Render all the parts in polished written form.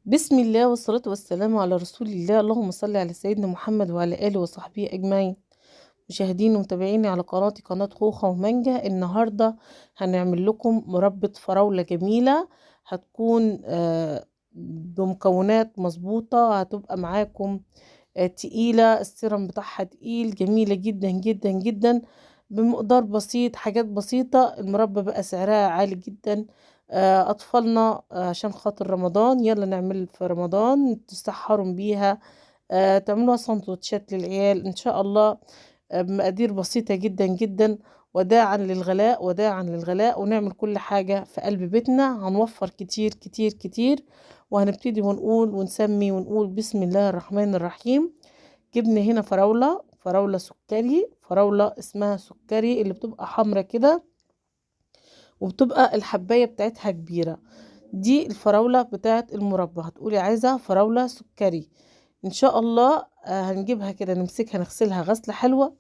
بسم الله والصلاة والسلام على رسول الله. اللهم صل على سيدنا محمد وعلى آله وصحبه أجمعين. مشاهدين ومتابعيني على قناة خوخة ومانجا. النهاردة هنعمل لكم مربى فراولة جميلة، هتكون بمكونات مظبوطة، هتبقى معاكم تقيلة، السيرم بتاعها تقيل، جميلة جدا جدا جدا، بمقدار بسيط، حاجات بسيطة. المربى بقى سعرها عالي جدا. أطفالنا عشان خاطر رمضان، يلا نعمل في رمضان تسحروا بيها، تعملوها سندوتشات للعيال إن شاء الله، بمقادير بسيطة جدا جدا. وداعا للغلاء، وداعا للغلاء، ونعمل كل حاجة في قلب بيتنا، هنوفر كتير كتير كتير. وهنبتدي ونقول ونسمي ونقول بسم الله الرحمن الرحيم. جبنا هنا فراولة سكري، فراولة اسمها سكري اللي بتبقى حمرة كده، وبتبقى الحباية بتاعتها كبيرة. دي الفراولة بتاعت المربى، هتقولي عايزة فراولة سكري ان شاء الله. هنجيبها كده، نمسكها نغسلها غسلة حلوة،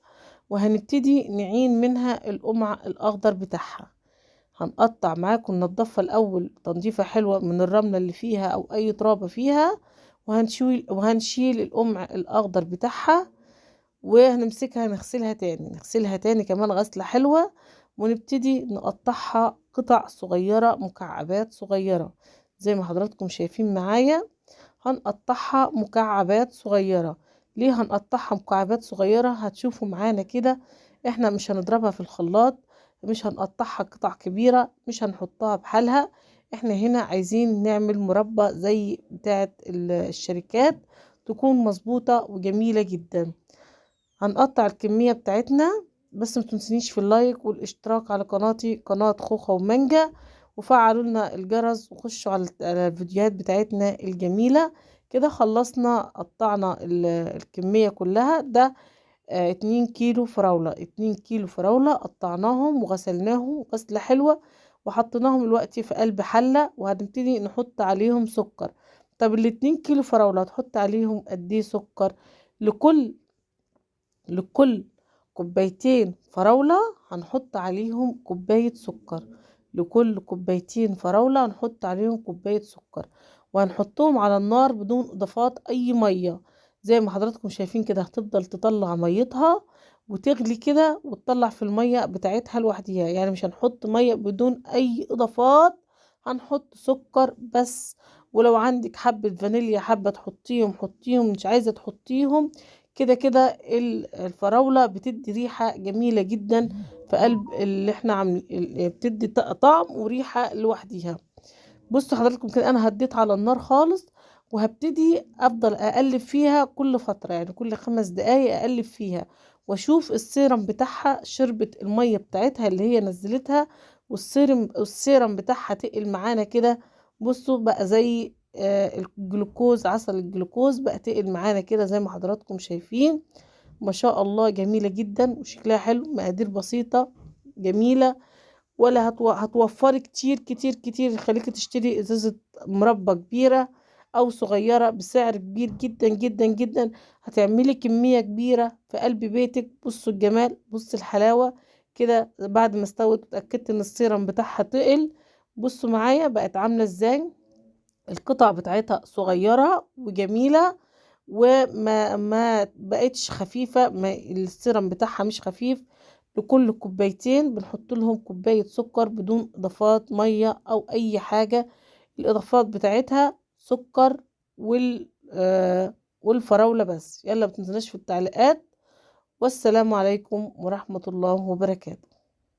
وهنبتدي نعين منها القمع الاخضر بتاعها. هنقطع معاكم، ننضفها الاول تنظيفة حلوة من الرملة اللي فيها او اي ترابة فيها، وهنشيل القمع الاخضر بتاعها، وهنمسكها نغسلها تاني كمان غسلة حلوة، ونبتدي نقطعها قطع صغيرة، مكعبات صغيرة زي ما حضراتكم شايفين معايا. هنقطعها مكعبات صغيرة. ليه هنقطعها مكعبات صغيرة؟ هتشوفوا معانا كده، احنا مش هنضربها في الخلاط، مش هنقطعها قطع كبيرة، مش هنحطها بحالها. احنا هنا عايزين نعمل مربى زي بتاعت الشركات، تكون مظبوطة وجميلة جدا. هنقطع الكمية بتاعتنا، بس متنسونيش في اللايك والاشتراك على قناتي، قناة خوخة ومانجا، وفعلوا لنا الجرس، وخشوا على الفيديوهات بتاعتنا الجميلة. كده خلصنا، قطعنا الكمية كلها. ده 2 كيلو فراولة، 2 كيلو فراولة قطعناهم وغسلناهم غسلة حلوة، وحطيناهم الوقت في قلب حلة، وهنبتدي نحط عليهم سكر. طب ال2 كيلو فراولة هتحط عليهم قد ايه سكر؟ لكل كوبايتين فراولة هنحط عليهم كوباية سكر. لكل كوبايتين فراولة هنحط عليهم كوباية سكر، وهنحطهم على النار بدون إضافات أي مية. زي ما حضراتكم شايفين كده، هتفضل تطلع ميتها وتغلي كده، وتطلع في المية بتاعتها لوحديها، يعني مش هنحط مية بدون أي إضافات، هنحط سكر بس. ولو عندك حبة فانيليا حابة تحطيهم حطيهم، مش عايزة تحطيهم، كده كده الفراولة بتدي ريحة جميلة جدا في قلب اللي احنا عاملين، بتدي طعم وريحة لوحديها. بصوا حضراتكم كده، انا هديت على النار خالص، وهبتدي افضل اقلب فيها كل فترة، يعني كل 5 دقايق اقلب فيها، واشوف السيرم بتاعها شربت المية بتاعتها اللي هي نزلتها، والسيرم بتاعها تقل معانا كده. بصوا بقى زي الجلوكوز، عسل الجلوكوز بقى تقل معانا كده زي ما حضراتكم شايفين. ما شاء الله جميلة جدا وشكلها حلو، مقادير بسيطة جميلة، ولا هتوفري كتير كتير كتير، يخليكي تشتري ازازة مربى كبيرة او صغيرة بسعر كبير جدا جدا جدا. هتعملي كمية كبيرة في قلب بيتك. بصوا الجمال، بصوا الحلاوة كده بعد ما استوت وتأكدت ان السيرم بتاعها تقل. بصوا معايا بقت عاملة ازاي، القطع بتاعتها صغيرة وجميلة، وما بقتش خفيفة، ما السيرم بتاعها مش خفيف. لكل كوبايتين بنحط لهم كوباية سكر بدون اضافات مية او اي حاجة. الاضافات بتاعتها سكر والفراولة بس. يلا متنسوناش في التعليقات، والسلام عليكم ورحمة الله وبركاته.